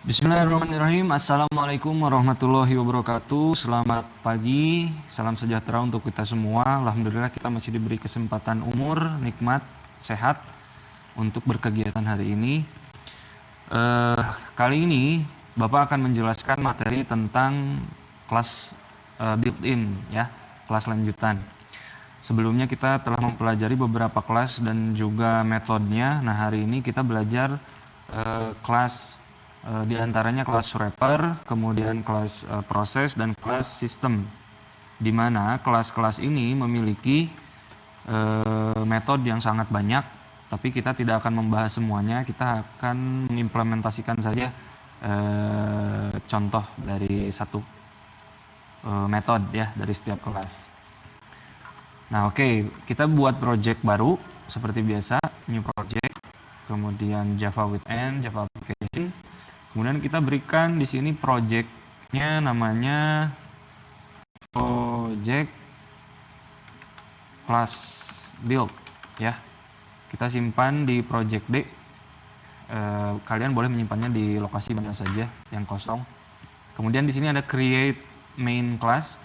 Bismillahirrahmanirrahim. Assalamualaikum warahmatullahi wabarakatuh. Selamat pagi, salam sejahtera untuk kita semua. Alhamdulillah kita masih diberi kesempatan umur, nikmat, sehat untuk berkegiatan hari ini. Kali ini Bapak akan menjelaskan materi tentang kelas built-in, ya, kelas lanjutan. Sebelumnya kita telah mempelajari beberapa kelas dan juga metodenya. Nah, hari ini kita belajar kelas di antaranya kelas wrapper, kemudian kelas proses dan kelas sistem. Di mana kelas-kelas ini memiliki metode yang sangat banyak, tapi kita tidak akan membahas semuanya. Kita akan mengimplementasikan saja contoh dari satu metode ya dari setiap kelas. Nah, oke, kita buat project baru seperti biasa, new project, kemudian Java with N, Java application. Kemudian kita berikan di sini projectnya namanya project class build, ya. Kita simpan di project D. Kalian boleh menyimpannya di lokasi mana saja yang kosong. Kemudian di sini ada create main class.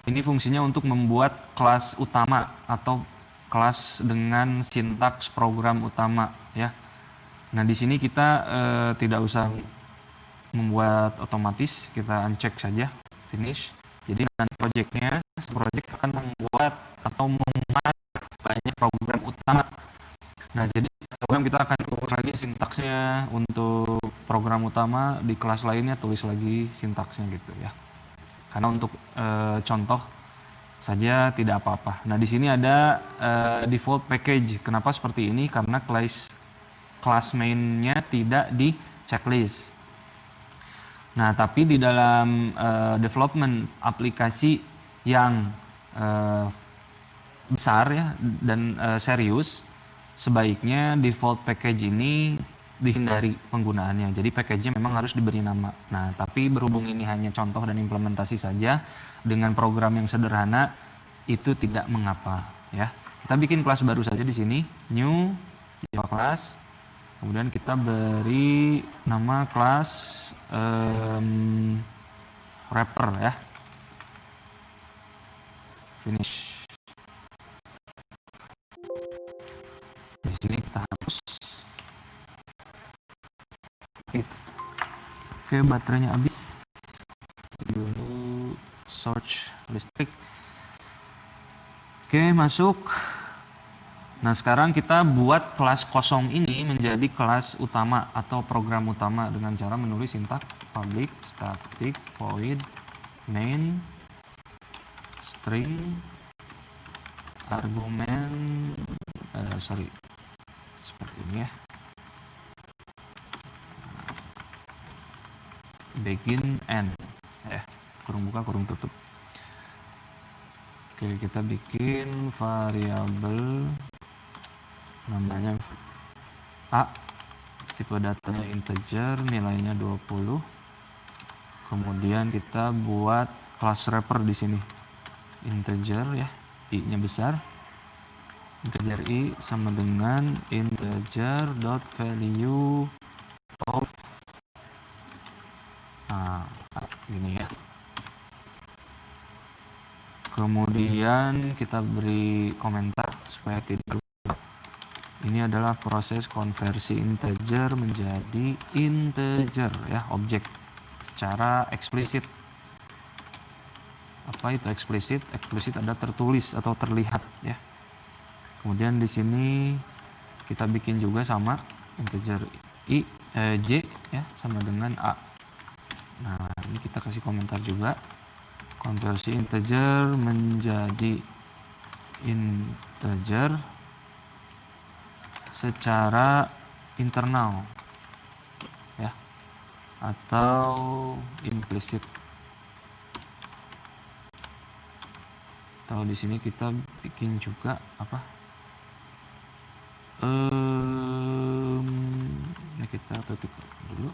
Ini fungsinya untuk membuat kelas utama atau kelas dengan sintaks program utama, ya. Nah, di sini kita tidak usah membuat otomatis, kita uncheck saja finish. Jadi nanti projectnya, project akan membuat atau memuat banyak program utama. Nah, jadi program kita akan tulis lagi sintaksnya untuk program utama, di kelas lainnya tulis lagi sintaksnya gitu ya. Karena untuk contoh saja tidak apa-apa. Nah, di sini ada default package. Kenapa seperti ini? Karena kelas mainnya tidak di checklist. Nah, tapi di dalam development aplikasi yang besar ya dan serius, sebaiknya default package ini dihindari penggunaannya. Jadi package-nya memang harus diberi nama. Nah, tapi berhubung ini hanya contoh dan implementasi saja dengan program yang sederhana, itu tidak mengapa ya. Kita bikin kelas baru saja di sini, new Java class. Kemudian kita beri nama kelas wrapper ya. Finish. Di sini kita hapus. Oke, baterainya habis. Dulu search listrik. Oke, masuk. Nah, sekarang kita buat kelas kosong ini menjadi kelas utama atau program utama dengan cara menulis sintaks public static void main string argumen seperti ini ya, begin end ya, kurung buka kurung tutup. Oke, kita bikin variabel namanya A, tipe datanya integer, nilainya 20. Kemudian kita buat kelas wrapper di sini. Integer ya, i-nya besar. Integer i sama dengan integer dot value of gini ya. Kemudian kita beri komentar supaya tidak lupa. Ini adalah proses konversi integer menjadi integer ya, objek secara eksplisit. Apa itu eksplisit? Eksplisit ada tertulis atau terlihat ya. Kemudian di sini kita bikin juga sama integer j ya sama dengan a. Nah, ini kita kasih komentar juga. Konversi integer menjadi integer secara internal ya, atau implisit. Atau di sini kita bikin juga apa? Ini kita tutup dulu.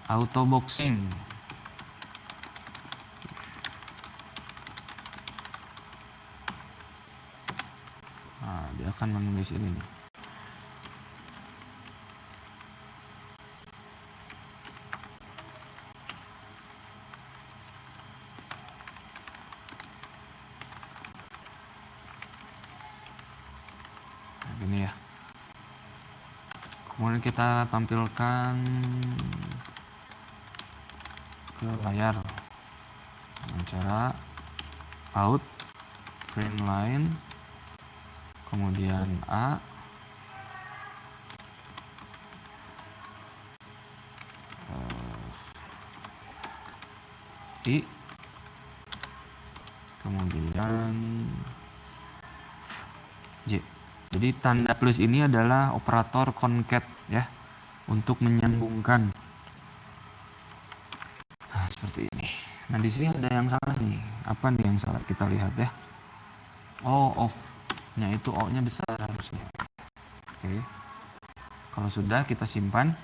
Auto boxing. Nah, dia akan menulis ini nih. Kemudian kita tampilkan ke layar dengan cara out print line, kemudian A, I, kemudian J. Jadi tanda plus ini adalah operator concat ya, untuk menyambungkan. Nah, seperti ini. Nah, di sini ada yang salah nih. Apa nih yang salah? Kita lihat ya. Oh, off-nya itu O-nya besar harusnya. Oke. Kalau sudah kita simpan.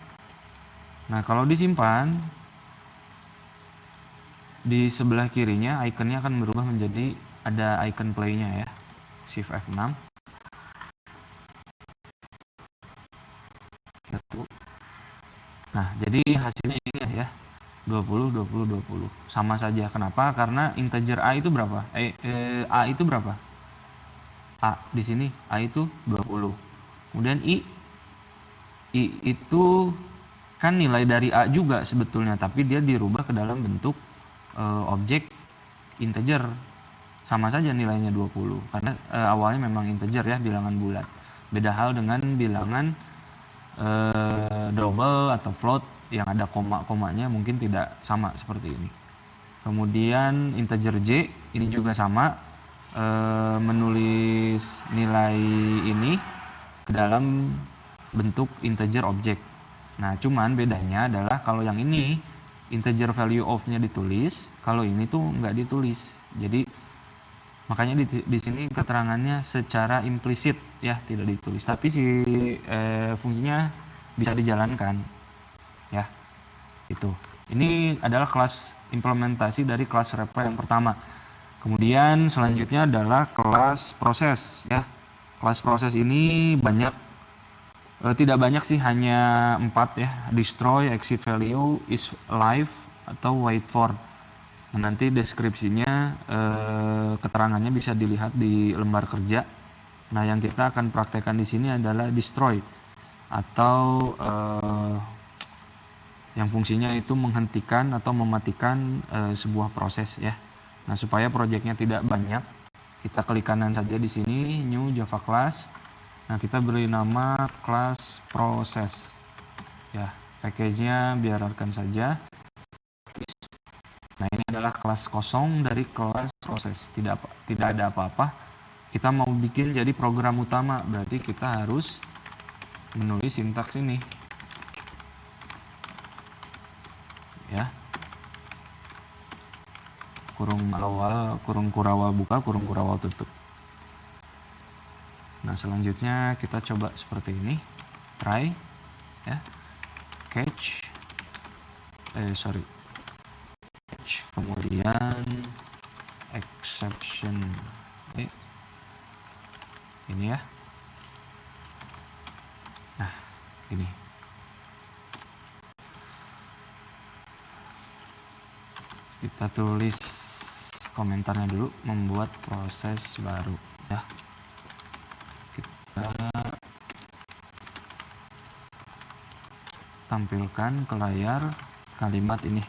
Nah, kalau disimpan di sebelah kirinya ikonnya akan berubah menjadi ada icon play-nya ya. Shift F6. Nah, jadi hasilnya ini ya. 20 20 20. Sama saja. Kenapa? Karena integer A itu berapa? A itu berapa? A di sini A itu 20. Kemudian I itu kan nilai dari A juga sebetulnya, tapi dia dirubah ke dalam bentuk objek integer. Sama saja nilainya 20 karena awalnya memang integer ya, bilangan bulat. Beda hal dengan bilangan double atau float yang ada koma-komanya, mungkin tidak sama seperti ini. Kemudian integer J ini juga sama, menulis nilai ini ke dalam bentuk integer objek. Nah, cuman bedanya adalah kalau yang ini integer value of-nya ditulis, kalau ini tuh nggak ditulis. Jadi makanya di sini keterangannya secara implisit ya, tidak ditulis. Tapi si fungsinya bisa dijalankan ya. Itu. Ini adalah kelas implementasi dari kelas reply yang pertama. Kemudian selanjutnya adalah kelas proses ya. Kelas proses ini banyak, tidak banyak sih, hanya 4 ya. Destroy, exit value, is live, atau wait for. Nah, nanti deskripsinya, keterangannya bisa dilihat di lembar kerja. Nah, yang kita akan praktekkan di sini adalah destroy, atau yang fungsinya itu menghentikan atau mematikan sebuah proses ya. Nah, supaya projectnya tidak banyak, kita klik kanan saja di sini, new Java class. Nah, kita beri nama kelas proses ya. Package-nya biarkan saja. Nah, ini adalah kelas kosong dari kelas proses, tidak ada apa-apa. Kita mau bikin jadi program utama, berarti kita harus menulis sintaks ini ya. Kurung awal, kurung kurawal buka, kurung kurawal tutup. Nah, selanjutnya kita coba seperti ini. Try ya. Catch. Catch, kemudian exception. Ini ya. Nah, ini. Kita tulis komentarnya dulu, membuat proses baru ya. Kita tampilkan ke layar kalimat ini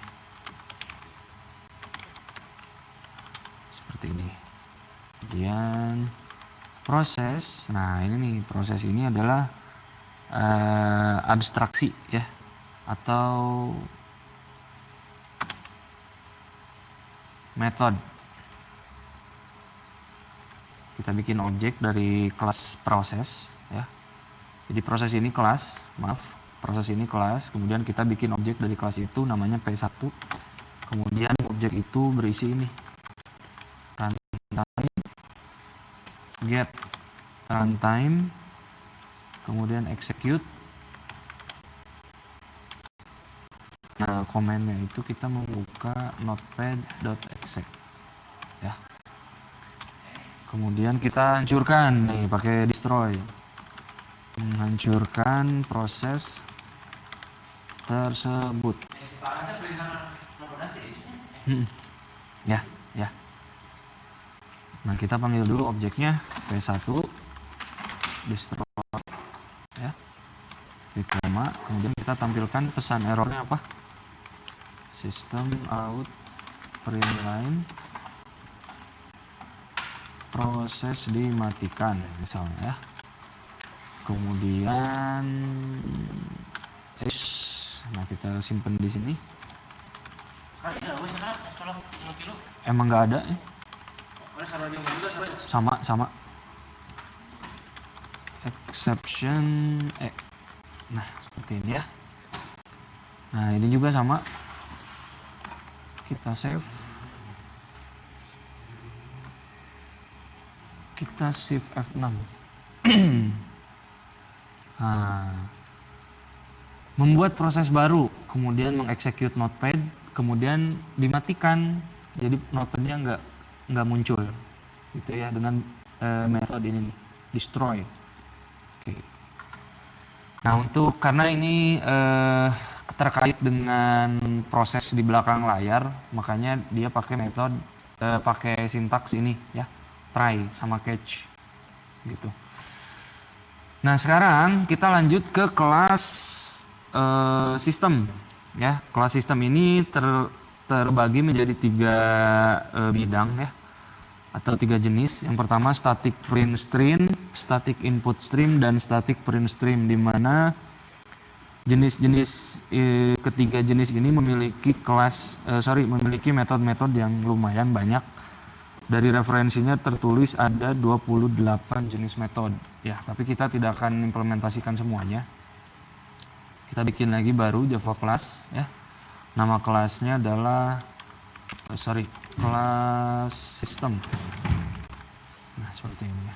seperti ini. Kemudian proses. Nah, ini nih, proses ini adalah abstraksi ya, atau method. Kita bikin objek dari kelas proses ya. Jadi proses ini kelas, proses ini kelas, kemudian kita bikin objek dari kelas itu namanya P1. Kemudian objek itu berisi ini. Runtime, get runtime, kemudian execute. Nah, komennya itu kita membuka notepad.exec ya. Kemudian kita hancurkan nih pakai destroy. Menghancurkan proses tersebut. Ya. Nah, kita panggil dulu objeknya P1 destroy ya. klik koma, kemudian kita tampilkan pesan errornya apa, system out print line proses dimatikan misalnya ya. Kemudian nah kita simpan di sini. Emang nggak ada ya? Sama exception nah seperti ini ya. Nah ini juga sama, kita save, kita shift F6. Nah, membuat proses baru, kemudian mengexecute notepad, kemudian dimatikan, jadi notepadnya nggak muncul, gitu ya, dengan metode ini nih, destroy. Oke. Nah karena ini terkait dengan proses di belakang layar, makanya dia pakai metode pakai sintaks ini ya, try sama catch, gitu. Nah sekarang kita lanjut ke kelas sistem ya. Kelas sistem ini terbagi menjadi 3 bidang ya, atau 3 jenis. Yang pertama static print stream, static input stream, dan static print stream, di mana jenis-jenis ketiga jenis ini memiliki memiliki metode-metode yang lumayan banyak. Dari referensinya tertulis ada 28 jenis metode ya, tapi kita tidak akan implementasikan semuanya. Kita bikin lagi baru Java class ya. Nama kelasnya adalah kelas system. Nah, seperti ini ya.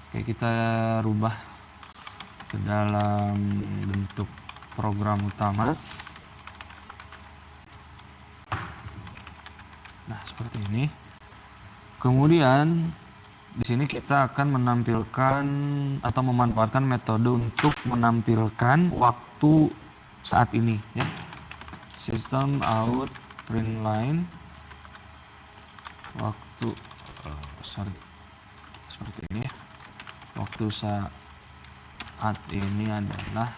Oke, kita rubah ke dalam bentuk program utama. Nah, seperti ini. Kemudian di sini kita akan menampilkan atau memanfaatkan metode untuk menampilkan waktu saat ini ya. System out print line waktu seperti ini ya. Waktu saat ini adalah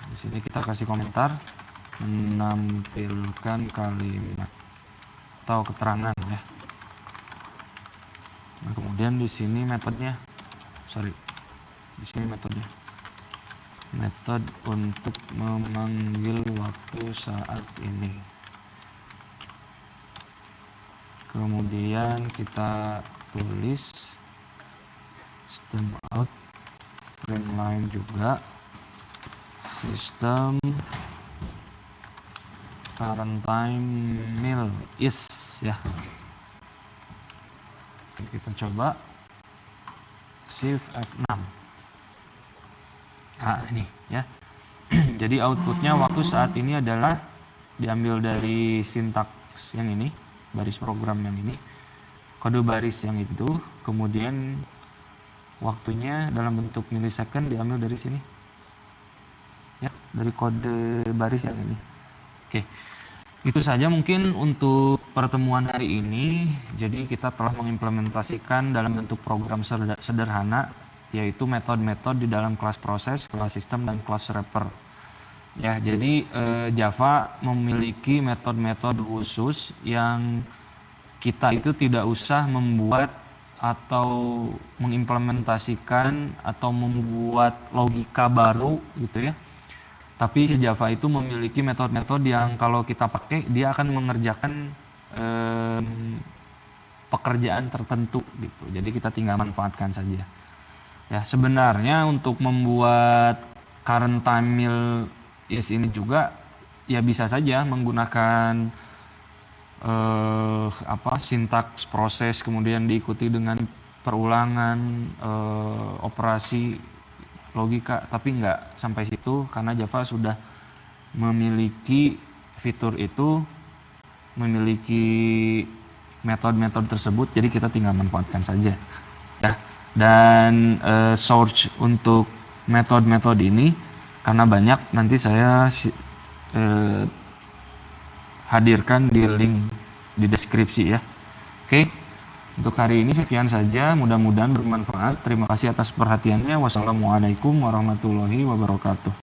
di sini kita kasih komentar menampilkan kalimat atau keterangan ya. Nah, kemudian di sini metodenya, metode untuk memanggil waktu saat ini. Kemudian kita tulis system out print line juga, system current time mil is ya. Oke, kita coba shift F6. Nah ini ya. Jadi outputnya waktu saat ini adalah diambil dari sintaks yang ini, baris program yang ini, kode baris yang itu, kemudian waktunya dalam bentuk milisecond diambil dari sini ya, dari kode baris yang ini. Oke, itu saja mungkin untuk pertemuan hari ini. Jadi kita telah mengimplementasikan dalam bentuk program sederhana, yaitu metode-metode di dalam kelas proses, kelas sistem, dan kelas wrapper. Ya, jadi Java memiliki metode-metode khusus yang kita itu tidak usah membuat atau mengimplementasikan atau membuat logika baru gitu ya. Tapi si Java itu memiliki metode-metode yang kalau kita pakai, dia akan mengerjakan pekerjaan tertentu gitu. Jadi kita tinggal manfaatkan saja. Ya, sebenarnya untuk membuat current time mil is ini juga ya bisa saja menggunakan sintaks proses, kemudian diikuti dengan perulangan operasi logika, tapi nggak sampai situ karena Java sudah memiliki fitur itu, memiliki metode-metode tersebut, jadi kita tinggal manfaatkan saja ya. Dan source untuk metode-metode ini karena banyak, nanti saya hadirkan di link di deskripsi ya. Oke, untuk hari ini sekian saja, mudah-mudahan bermanfaat. Terima kasih atas perhatiannya. Wassalamualaikum warahmatullahi wabarakatuh.